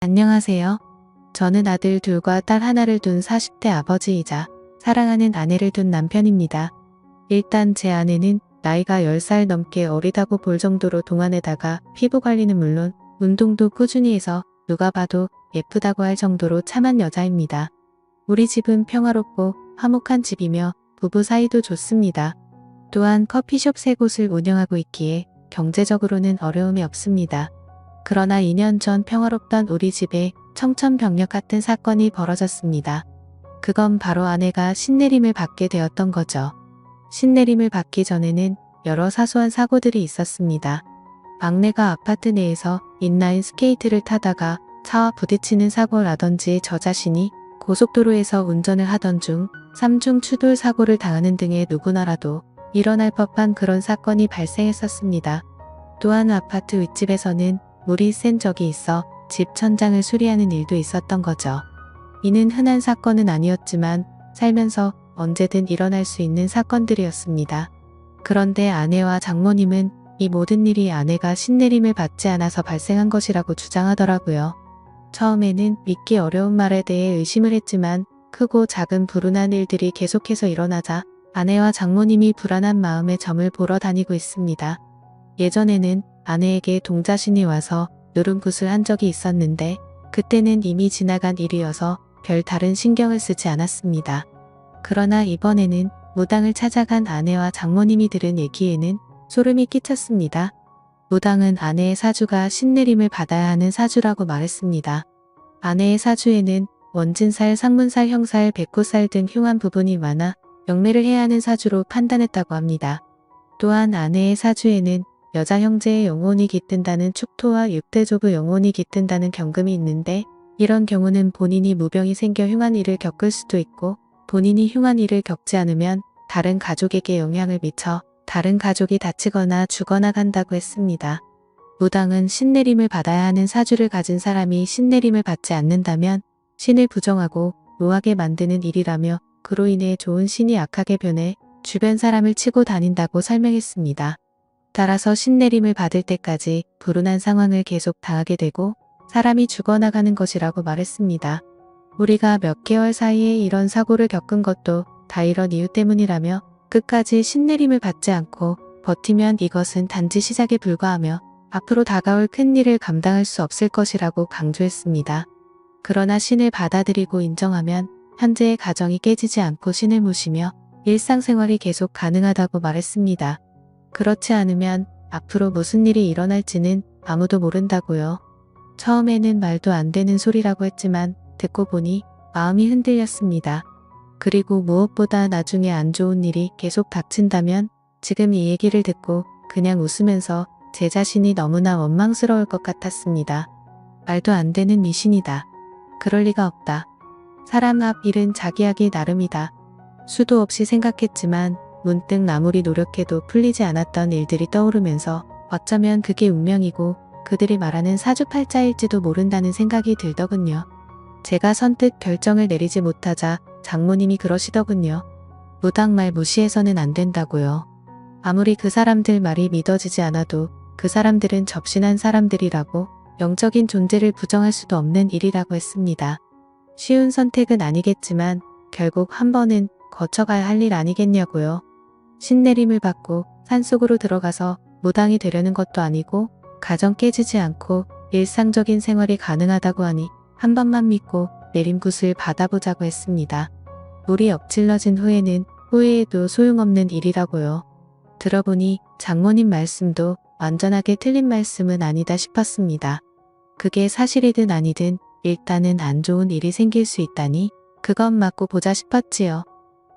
안녕하세요. 저는 아들 둘과 딸 하나를 둔 40대 아버지이자 사랑하는 아내를 둔 남편입니다. 일단 제 아내는 나이가 10살 넘게 어리다고 볼 정도로 동안에다가 피부 관리는 물론 운동도 꾸준히 해서 누가 봐도 예쁘다고 할 정도로 참한 여자입니다. 우리 집은 평화롭고 화목한 집이며 부부 사이도 좋습니다. 또한 커피숍 3곳을 운영하고 있기에 경제적으로는 어려움이 없습니다. 그러나 2년 전 평화롭던 우리 집에 청천벽력 같은 사건이 벌어졌습니다. 그건 바로 아내가 신내림을 받게 되었던 거죠. 신내림을 받기 전에는 여러 사소한 사고들이 있었습니다. 막내가 아파트 내에서 인라인 스케이트를 타다가 차와 부딪히는 사고라든지 저 자신이 고속도로에서 운전을 하던 중 3중 추돌 사고를 당하는 등의 누구나라도 일어날 법한 그런 사건이 발생했었습니다. 또한 아파트 윗집에서는 물이 센 적이 있어 집 천장을 수리하는 일도 있었던 거죠. 이는 흔한 사건은 아니었지만 살면서 언제든 일어날 수 있는 사건들이었습니다. 그런데 아내와 장모님은 이 모든 일이 아내가 신내림을 받지 않아서 발생한 것이라고 주장하더라고요. 처음에는 믿기 어려운 말에 대해 의심을 했지만 크고 작은 불운한 일들이 계속해서 일어나자 아내와 장모님이 불안한 마음에 점을 보러 다니고 있습니다. 예전에는 아내에게 동자신이 와서 누름굿을 한 적이 있었는데 그때는 이미 지나간 일이어서 별 다른 신경을 쓰지 않았습니다. 그러나 이번에는 무당을 찾아간 아내와 장모님이 들은 얘기에는 소름이 끼쳤습니다. 무당은 아내의 사주가 신내림을 받아야 하는 사주라고 말했습니다. 아내의 사주에는 원진살, 상문살, 형살, 백호살 등 흉한 부분이 많아 영매를 해야 하는 사주로 판단했다고 합니다. 또한 아내의 사주에는 여자 형제의 영혼이 깃든다는 축토와 육대조부 영혼이 깃든다는 경금이 있는데 이런 경우는 본인이 무병이 생겨 흉한 일을 겪을 수도 있고 본인이 흉한 일을 겪지 않으면 다른 가족에게 영향을 미쳐 다른 가족이 다치거나 죽어나 간다고 했습니다. 무당은 신내림을 받아야 하는 사주를 가진 사람이 신내림을 받지 않는다면 신을 부정하고 노하게 만드는 일이라며 그로 인해 좋은 신이 악하게 변해 주변 사람을 치고 다닌다고 설명했습니다. 따라서 신내림을 받을 때까지 불운한 상황을 계속 당하게 되고 사람이 죽어나가는 것이라고 말했습니다. 우리가 몇 개월 사이에 이런 사고를 겪은 것도 다 이런 이유 때문이라며 끝까지 신내림을 받지 않고 버티면 이것은 단지 시작에 불과하며 앞으로 다가올 큰 일을 감당할 수 없을 것이라고 강조했습니다. 그러나 신을 받아들이고 인정하면 현재의 가정이 깨지지 않고 신을 모시며 일상생활이 계속 가능하다고 말했습니다. 그렇지 않으면 앞으로 무슨 일이 일어날지는 아무도 모른다고요. 처음에는 말도 안 되는 소리라고 했지만 듣고 보니 마음이 흔들렸습니다. 그리고 무엇보다 나중에 안 좋은 일이 계속 닥친다면 지금 이 얘기를 듣고 그냥 웃으면서 제 자신이 너무나 원망스러울 것 같았습니다. 말도 안 되는 미신이다. 그럴 리가 없다. 사람 앞 일은 자기 하기 나름이다. 수도 없이 생각했지만 문득 아무리 노력해도 풀리지 않았던 일들이 떠오르면서 어쩌면 그게 운명이고 그들이 말하는 사주팔자일지도 모른다는 생각이 들더군요. 제가 선뜻 결정을 내리지 못하자 장모님이 그러시더군요. 무당 말 무시해서는 안 된다고요. 아무리 그 사람들 말이 믿어지지 않아도 그 사람들은 접신한 사람들이라고 영적인 존재를 부정할 수도 없는 일이라고 했습니다. 쉬운 선택은 아니겠지만 결국 한 번은 거쳐가야 할 일 아니겠냐고요. 신내림을 받고 산속으로 들어가서 무당이 되려는 것도 아니고 가정 깨지지 않고 일상적인 생활이 가능하다고 하니 한 번만 믿고 내림굿을 받아보자고 했습니다. 물이 엎질러진 후에는 후회해도 소용없는 일이라고요. 들어보니 장모님 말씀도 완전하게 틀린 말씀은 아니다 싶었습니다. 그게 사실이든 아니든 일단은 안 좋은 일이 생길 수 있다니 그건 맞고 보자 싶었지요.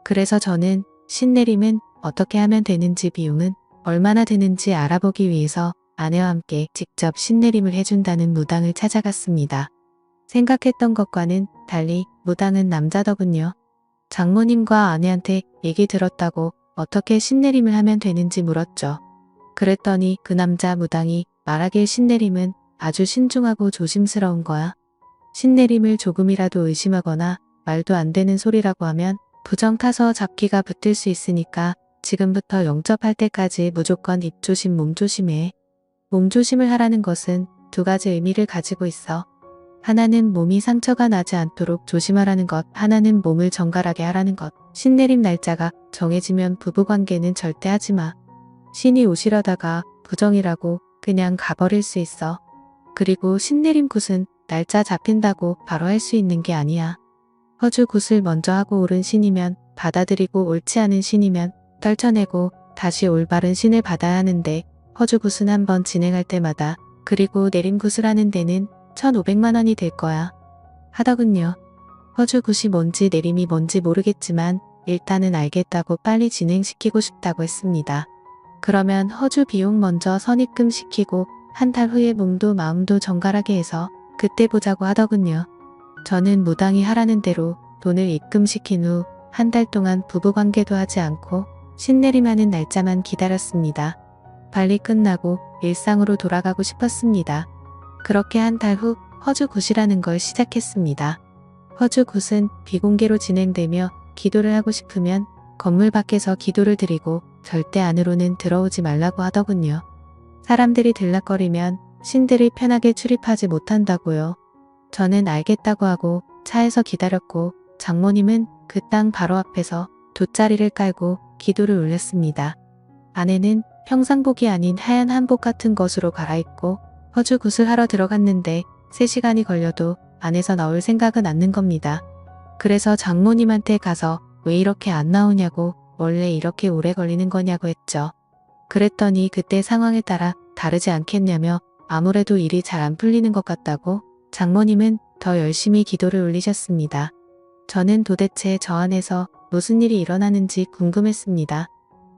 그래서 저는 신내림은 어떻게 하면 되는지 비용은 얼마나 드는지 알아보기 위해서 아내와 함께 직접 신내림을 해준다는 무당을 찾아갔습니다. 생각했던 것과는 달리 무당은 남자더군요. 장모님과 아내한테 얘기 들었다고 어떻게 신내림을 하면 되는지 물었죠. 그랬더니 그 남자 무당이 말하길 신내림은 아주 신중하고 조심스러운 거야. 신내림을 조금이라도 의심하거나 말도 안 되는 소리라고 하면 부정 타서 잡기가 붙을 수 있으니까 지금부터 영접할 때까지 무조건 입조심 몸조심해. 몸조심을 하라는 것은 두 가지 의미를 가지고 있어. 하나는 몸이 상처가 나지 않도록 조심하라는 것, 하나는 몸을 정갈하게 하라는 것. 신내림 날짜가 정해지면 부부관계는 절대 하지마. 신이 오시려다가 부정이라고 그냥 가버릴 수 있어. 그리고 신내림 굿은 날짜 잡힌다고 바로 할 수 있는 게 아니야. 허주 굿을 먼저 하고 옳은 신이면 받아들이고 옳지 않은 신이면 떨쳐내고 다시 올바른 신을 받아야 하는데 허주 굿은 한번 진행할 때마다 그리고 내림 굿을 하는 데는 1,500만 원이 될 거야. 하더군요. 허주 굿이 뭔지 내림이 뭔지 모르겠지만 일단은 알겠다고 빨리 진행시키고 싶다고 했습니다. 그러면 허주 비용 먼저 선입금 시키고 한 달 후에 몸도 마음도 정갈하게 해서 그때 보자고 하더군요. 저는 무당이 하라는 대로 돈을 입금시킨 후 한 달 동안 부부관계도 하지 않고 신내림하는 날짜만 기다렸습니다. 빨리 끝나고 일상으로 돌아가고 싶었습니다. 그렇게 한 달 후 허주 굿이라는 걸 시작했습니다. 허주 굿은 비공개로 진행되며 기도를 하고 싶으면 건물 밖에서 기도를 드리고 절대 안으로는 들어오지 말라고 하더군요. 사람들이 들락거리면 신들이 편하게 출입하지 못한다고요. 저는 알겠다고 하고 차에서 기다렸고 장모님은 그 땅 바로 앞에서 돗자리를 깔고 기도를 올렸습니다. 아내는 평상복이 아닌 하얀 한복 같은 것으로 갈아입고 허주 굿을 하러 들어갔는데 3시간이 걸려도 안에서 나올 생각은 않는 겁니다. 그래서 장모님한테 가서 왜 이렇게 안 나오냐고 원래 이렇게 오래 걸리는 거냐고 했죠. 그랬더니 그때 상황에 따라 다르지 않겠냐며 아무래도 일이 잘 안 풀리는 것 같다고 장모님은 더 열심히 기도를 올리셨습니다. 저는 도대체 저 안에서 무슨 일이 일어나는지 궁금했습니다.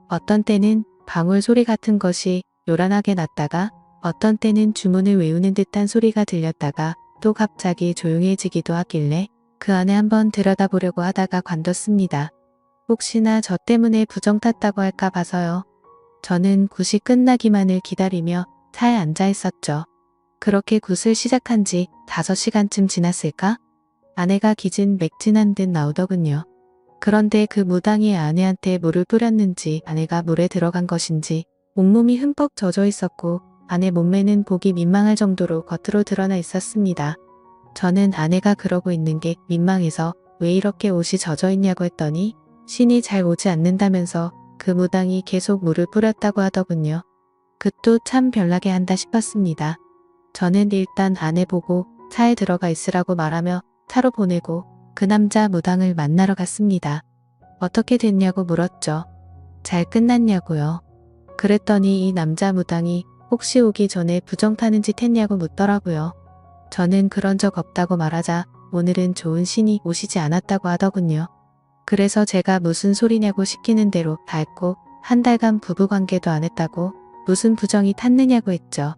어떤 때는 방울 소리 같은 것이 요란하게 났다가 어떤 때는 주문을 외우는 듯한 소리가 들렸다가 또 갑자기 조용해지기도 하길래 그 안에 한번 들여다보려고 하다가 관뒀습니다. 혹시나 저 때문에 부정 탔다고 할까 봐서요. 저는 굿이 끝나기만을 기다리며 차에 앉아 있었죠. 그렇게 굿을 시작한 지 5시간쯤 지났을까? 아내가 기진 맥진한 듯 나오더군요. 그런데 그 무당이 아내한테 물을 뿌렸는지 아내가 물에 들어간 것인지 온몸이 흠뻑 젖어 있었고 아내 몸매는 보기 민망할 정도로 겉으로 드러나 있었습니다. 저는 아내가 그러고 있는 게 민망해서 왜 이렇게 옷이 젖어 있냐고 했더니 신이 잘 오지 않는다면서 그 무당이 계속 물을 뿌렸다고 하더군요. 그도 참 별나게 한다 싶었습니다. 저는 일단 아내 보고 차에 들어가 있으라고 말하며 차로 보내고 그 남자 무당을 만나러 갔습니다. 어떻게 됐냐고 물었죠. 잘 끝났냐고요. 그랬더니 이 남자 무당이 혹시 오기 전에 부정 타는 짓 했냐고 묻더라고요. 저는 그런 적 없다고 말하자 오늘은 좋은 신이 오시지 않았다고 하더군요. 그래서 제가 무슨 소리냐고 시키는 대로 다 했고 한 달간 부부관계도 안 했다고 무슨 부정이 탔느냐고 했죠.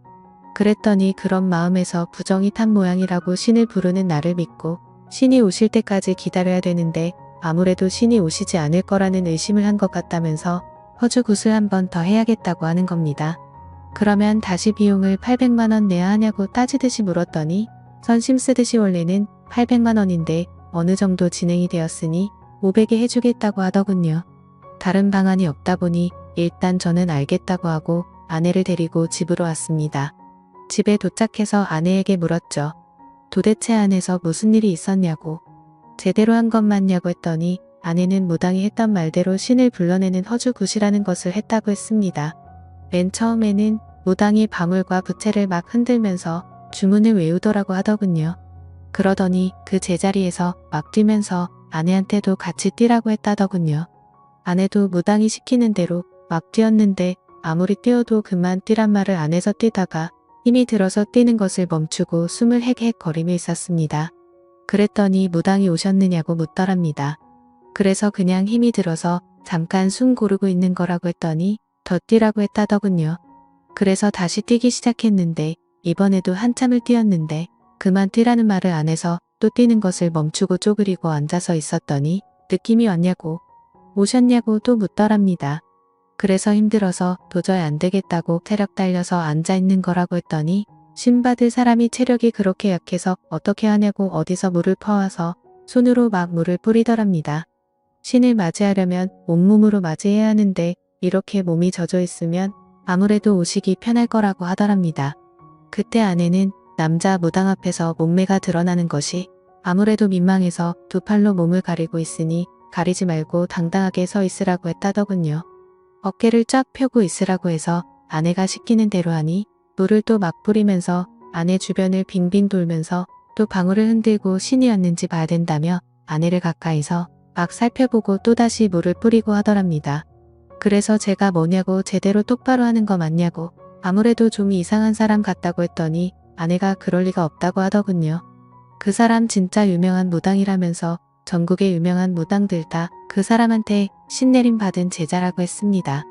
그랬더니 그런 마음에서 부정이 탄 모양이라고 신을 부르는 나를 믿고 신이 오실 때까지 기다려야 되는데 아무래도 신이 오시지 않을 거라는 의심을 한 것 같다면서 허주 굿을 한 번 더 해야겠다고 하는 겁니다. 그러면 다시 비용을 800만 원 내야 하냐고 따지듯이 물었더니 선심 쓰듯이 원래는 800만 원인데 어느 정도 진행이 되었으니 500에 해주겠다고 하더군요. 다른 방안이 없다 보니 일단 저는 알겠다고 하고 아내를 데리고 집으로 왔습니다. 집에 도착해서 아내에게 물었죠. 도대체 안에서 무슨 일이 있었냐고. 제대로 한 것 맞냐고 했더니 아내는 무당이 했던 말대로 신을 불러내는 허주 굿이라는 것을 했다고 했습니다. 맨 처음에는 무당이 방울과 부채를 막 흔들면서 주문을 외우더라고 하더군요. 그러더니 그 제자리에서 막 뛰면서 아내한테도 같이 뛰라고 했다더군요. 아내도 무당이 시키는 대로 막 뛰었는데 아무리 뛰어도 그만 뛰란 말을 안 해서 뛰다가 힘이 들어서 뛰는 것을 멈추고 숨을 헥헥 거리며 있었습니다. 그랬더니 무당이 오셨느냐고 묻더랍니다. 그래서 그냥 힘이 들어서 잠깐 숨 고르고 있는 거라고 했더니 더 뛰라고 했다더군요. 그래서 다시 뛰기 시작했는데 이번에도 한참을 뛰었는데 그만 뛰라는 말을 안 해서 또 뛰는 것을 멈추고 쪼그리고 앉아서 있었더니 느낌이 왔냐고 오셨냐고 또 묻더랍니다. 그래서 힘들어서 도저히 안 되겠다고 체력 딸려서 앉아있는 거라고 했더니 신 받을 사람이 체력이 그렇게 약해서 어떻게 하냐고 어디서 물을 퍼와서 손으로 막 물을 뿌리더랍니다. 신을 맞이하려면 온몸으로 맞이해야 하는데 이렇게 몸이 젖어 있으면 아무래도 오시기 편할 거라고 하더랍니다. 그때 아내는 남자 무당 앞에서 몸매가 드러나는 것이 아무래도 민망해서 두 팔로 몸을 가리고 있으니 가리지 말고 당당하게 서 있으라고 했다더군요. 어깨를 쫙 펴고 있으라고 해서 아내가 시키는 대로 하니 물을 또 막 뿌리면서 아내 주변을 빙빙 돌면서 또 방울을 흔들고 신이 왔는지 봐야 된다며 아내를 가까이서 막 살펴보고 또다시 물을 뿌리고 하더랍니다. 그래서 제가 뭐냐고 제대로 똑바로 하는 거 맞냐고 아무래도 좀 이상한 사람 같다고 했더니 아내가 그럴 리가 없다고 하더군요. 그 사람 진짜 유명한 무당이라면서 전국의 유명한 무당들 다 그 사람한테 신내림 받은 제자라고 했습니다.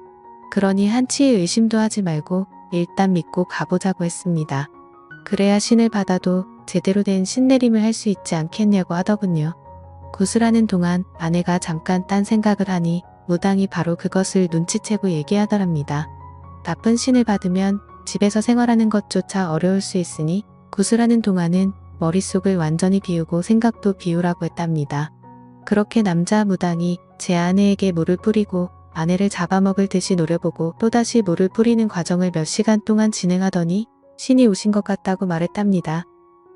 그러니 한치의 의심도 하지 말고 일단 믿고 가보자고 했습니다. 그래야 신을 받아도 제대로 된 신내림을 할 수 있지 않겠냐고 하더군요. 구슬하는 동안 아내가 잠깐 딴 생각을 하니 무당이 바로 그것을 눈치채고 얘기하더랍니다. 나쁜 신을 받으면 집에서 생활하는 것조차 어려울 수 있으니 구슬하는 동안은 머릿속을 완전히 비우고 생각도 비우라고 했답니다. 그렇게 남자 무당이 제 아내에게 물을 뿌리고 아내를 잡아먹을 듯이 노려보고 또다시 물을 뿌리는 과정을 몇 시간 동안 진행하더니 신이 오신 것 같다고 말했답니다.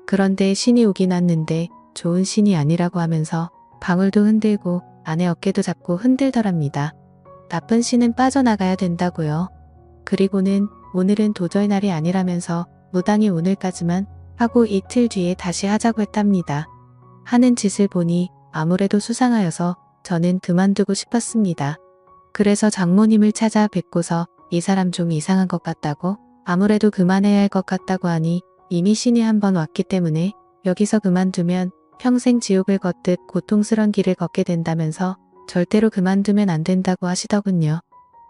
그런데 신이 오긴 왔는데 좋은 신이 아니라고 하면서 방울도 흔들고 아내 어깨도 잡고 흔들더랍니다. 나쁜 신은 빠져나가야 된다고요. 그리고는 오늘은 도저히 날이 아니라면서 무당이 오늘까지만 하고 이틀 뒤에 다시 하자고 했답니다. 하는 짓을 보니 아무래도 수상하여서 저는 그만두고 싶었습니다. 그래서 장모님을 찾아 뵙고서 이 사람 좀 이상한 것 같다고 아무래도 그만해야 할 것 같다고 하니 이미 신이 한 번 왔기 때문에 여기서 그만두면 평생 지옥을 걷듯 고통스런 길을 걷게 된다면서 절대로 그만두면 안 된다고 하시더군요.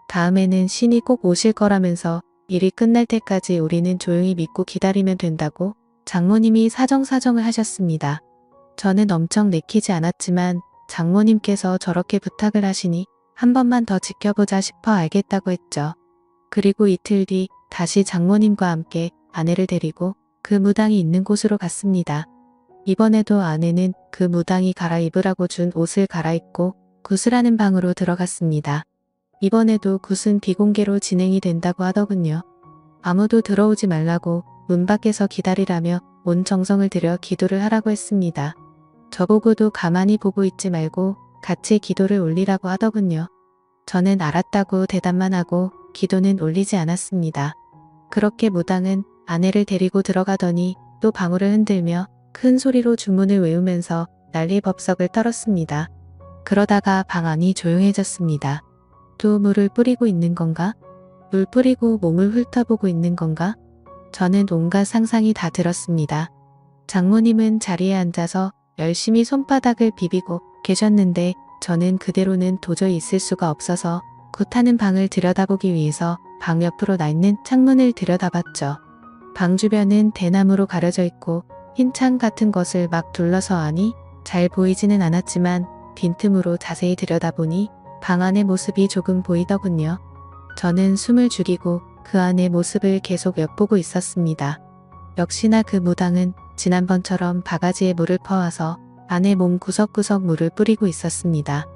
다음에는 신이 꼭 오실 거라면서 일이 끝날 때까지 우리는 조용히 믿고 기다리면 된다고 장모님이 사정사정을 하셨습니다. 저는 엄청 내키지 않았지만 장모님께서 저렇게 부탁을 하시니 한 번만 더 지켜보자 싶어 알겠다고 했죠. 그리고 이틀 뒤 다시 장모님과 함께 아내를 데리고 그 무당이 있는 곳으로 갔습니다. 이번에도 아내는 그 무당이 갈아입으라고 준 옷을 갈아입고 구슬하는 방으로 들어갔습니다. 이번에도 굿은 비공개로 진행이 된다고 하더군요. 아무도 들어오지 말라고 문 밖에서 기다리라며 온 정성을 들여 기도를 하라고 했습니다. 저보고도 가만히 보고 있지 말고 같이 기도를 올리라고 하더군요. 저는 알았다고 대답만 하고 기도는 올리지 않았습니다. 그렇게 무당은 아내를 데리고 들어가더니 또 방울을 흔들며 큰 소리로 주문을 외우면서 난리법석을 떨었습니다. 그러다가 방 안이 조용해졌습니다. 또 물을 뿌리고 있는 건가? 물 뿌리고 몸을 훑어보고 있는 건가? 저는 온갖 상상이 다 들었습니다. 장모님은 자리에 앉아서 열심히 손바닥을 비비고 계셨는데 저는 그대로는 도저히 있을 수가 없어서 굿하는 방을 들여다보기 위해서 방 옆으로 나 있는 창문을 들여다봤죠. 방 주변은 대나무로 가려져 있고 흰 창 같은 것을 막 둘러서 하니 잘 보이지는 않았지만 빈틈으로 자세히 들여다보니 방 안의 모습이 조금 보이더군요. 저는 숨을 죽이고 그 안의 모습을 계속 엿보고 있었습니다. 역시나 그 무당은 지난번처럼 바가지에 물을 퍼와서 아내 몸 구석구석 물을 뿌리고 있었습니다.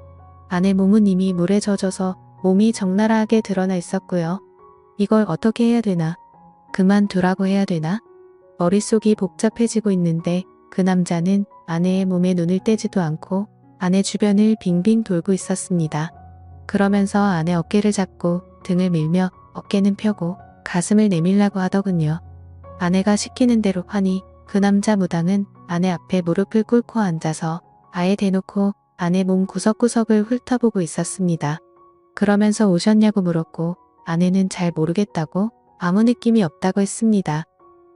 아내 몸은 이미 물에 젖어서 몸이 적나라하게 드러나 있었고요. 이걸 어떻게 해야 되나? 그만두라고 해야 되나? 머릿속이 복잡해지고 있는데 그 남자는 아내의 몸에 눈을 떼지도 않고 아내 주변을 빙빙 돌고 있었습니다. 그러면서 아내 어깨를 잡고 등을 밀며 어깨는 펴고 가슴을 내밀라고 하더군요. 아내가 시키는 대로 하니 그 남자 무당은 아내 앞에 무릎을 꿇고 앉아서 아예 대놓고 아내 몸 구석구석을 훑어보고 있었습니다. 그러면서 오셨냐고 물었고 아내는 잘 모르겠다고 아무 느낌이 없다고 했습니다.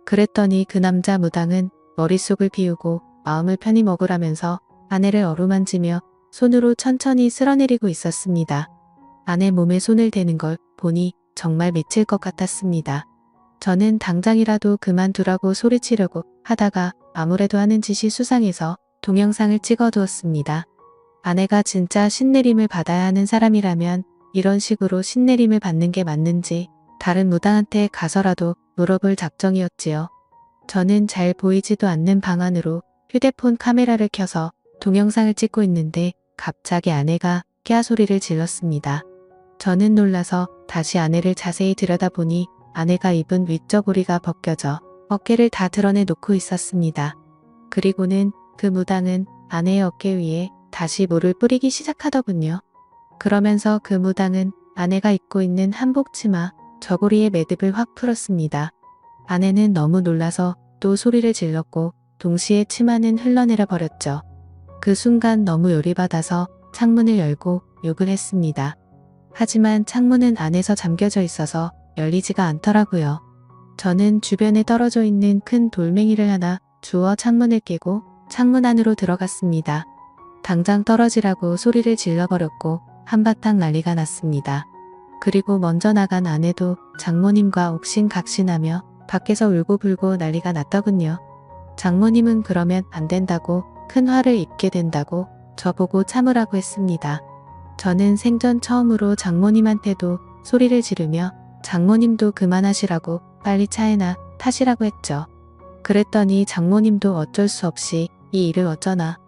그랬더니 그 남자 무당은 머릿속을 비우고 마음을 편히 먹으라면서 아내를 어루만지며 손으로 천천히 쓸어내리고 있었습니다. 아내 몸에 손을 대는 걸 보니 정말 미칠 것 같았습니다. 저는 당장이라도 그만두라고 소리치려고 하다가 아무래도 하는 짓이 수상해서 동영상을 찍어두었습니다. 아내가 진짜 신내림을 받아야 하는 사람이라면 이런 식으로 신내림을 받는 게 맞는지 다른 무당한테 가서라도 물어볼 작정이었지요. 저는 잘 보이지도 않는 방 안으로 휴대폰 카메라를 켜서 동영상을 찍고 있는데 갑자기 아내가 깨아 소리를 질렀습니다. 저는 놀라서 다시 아내를 자세히 들여다보니 아내가 입은 윗저고리가 벗겨져 어깨를 다 드러내놓고 있었습니다. 그리고는 그 무당은 아내의 어깨 위에 다시 물을 뿌리기 시작하더군요. 그러면서 그 무당은 아내가 입고 있는 한복 치마, 저고리의 매듭을 확 풀었습니다. 아내는 너무 놀라서 또 소리를 질렀고 동시에 치마는 흘러내려 버렸죠. 그 순간 너무 열이받아서 창문을 열고 욕을 했습니다. 하지만 창문은 안에서 잠겨져 있어서 열리지가 않더라고요. 저는 주변에 떨어져 있는 큰 돌멩이를 하나 주워 창문을 깨고 창문 안으로 들어갔습니다. 당장 떨어지라고 소리를 질러버렸고 한바탕 난리가 났습니다. 그리고 먼저 나간 아내도 장모님과 옥신각신하며 밖에서 울고불고 난리가 났더군요. 장모님은 그러면 안 된다고 큰 화를 입게 된다고 저보고 참으라고 했습니다. 저는 생전 처음으로 장모님한테도 소리를 지르며 장모님도 그만하시라고 빨리 차에나 타시라고 했죠. 그랬더니 장모님도 어쩔 수 없이 이 일을 어쩌나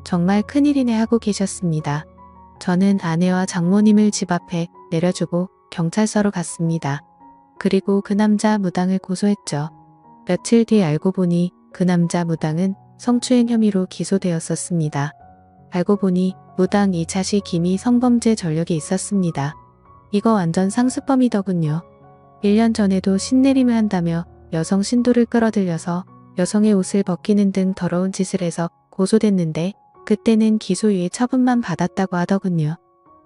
정말 큰일이네 하고 계셨습니다. 저는 아내와 장모님을 집 앞에 내려주고 경찰서로 갔습니다. 그리고 그 남자 무당을 고소했죠. 며칠 뒤 알고 보니 그 남자 무당은 성추행 혐의로 기소되었었습니다. 알고 보니 무당 2차 김이 성범죄 전력이 있었습니다. 이거 완전 상습범이더군요. 1년 전에도 신내림을 한다며 여성 신도를 끌어들여서 여성의 옷을 벗기는 등 더러운 짓을 해서 고소됐는데 그때는 기소유예 처분만 받았다고 하더군요.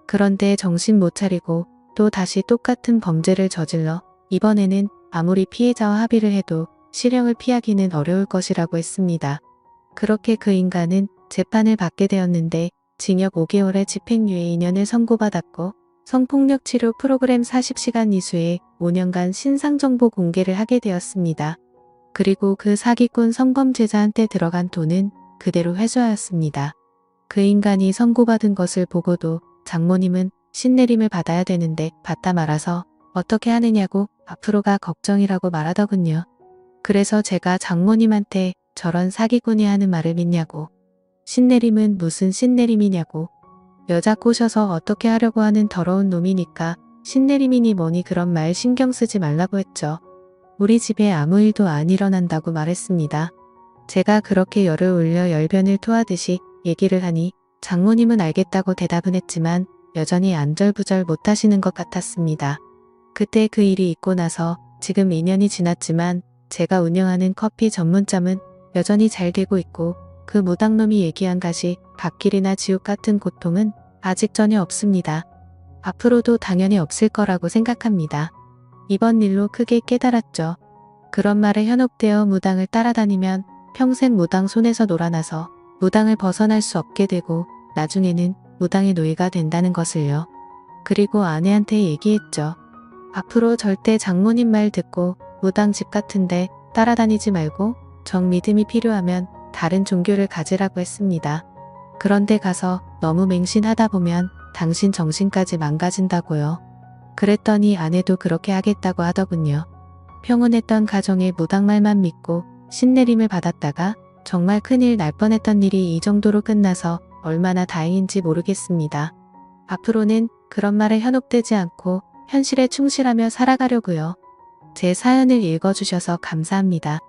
그런데 정신 못 차리고 또 다시 똑같은 범죄를 저질러 이번에는 아무리 피해자와 합의를 해도 실형을 피하기는 어려울 것이라고 했습니다. 그렇게 그 인간은 재판을 받게 되었는데 징역 5개월에 집행유예 2년을 선고받았고 성폭력 치료 프로그램 40시간 이수에 5년간 신상정보 공개를 하게 되었습니다. 그리고 그 사기꾼 성범죄자한테 들어간 돈은 그대로 회수하였습니다. 그 인간이 선고받은 것을 보고도 장모님은 신내림을 받아야 되는데 받다 말아서 어떻게 하느냐고 앞으로가 걱정이라고 말하더군요. 그래서 제가 장모님한테 저런 사기꾼이 하는 말을 믿냐고, 신내림은 무슨 신내림이냐고, 여자 꼬셔서 어떻게 하려고 하는 더러운 놈이니까 신내림이니 뭐니 그런 말 신경 쓰지 말라고 했죠. 우리 집에 아무 일도 안 일어난다고 말했습니다. 제가 그렇게 열을 올려 열변을 토하듯이 얘기를 하니 장모님은 알겠다고 대답은 했지만 여전히 안절부절 못하시는 것 같았습니다. 그때 그 일이 있고 나서 지금 2년이 지났지만 제가 운영하는 커피 전문점은 여전히 잘 되고 있고 그 무당놈이 얘기한 가시 갓길이나 지옥 같은 고통은 아직 전혀 없습니다. 앞으로도 당연히 없을 거라고 생각합니다. 이번 일로 크게 깨달았죠. 그런 말에 현혹되어 무당을 따라다니면 평생 무당 손에서 놀아나서 무당을 벗어날 수 없게 되고 나중에는 무당의 노예가 된다는 것을요. 그리고 아내한테 얘기했죠. 앞으로 절대 장모님 말 듣고 무당 집 같은데 따라다니지 말고 정 믿음이 필요하면 다른 종교를 가지라고 했습니다. 그런데 가서 너무 맹신하다 보면 당신 정신까지 망가진다고요. 그랬더니 아내도 그렇게 하겠다고 하더군요. 평온했던 가정의 무당 말만 믿고 신내림을 받았다가 정말 큰일 날 뻔했던 일이 이 정도로 끝나서 얼마나 다행인지 모르겠습니다. 앞으로는 그런 말에 현혹되지 않고 현실에 충실하며 살아가려고요. 제 사연을 읽어주셔서 감사합니다.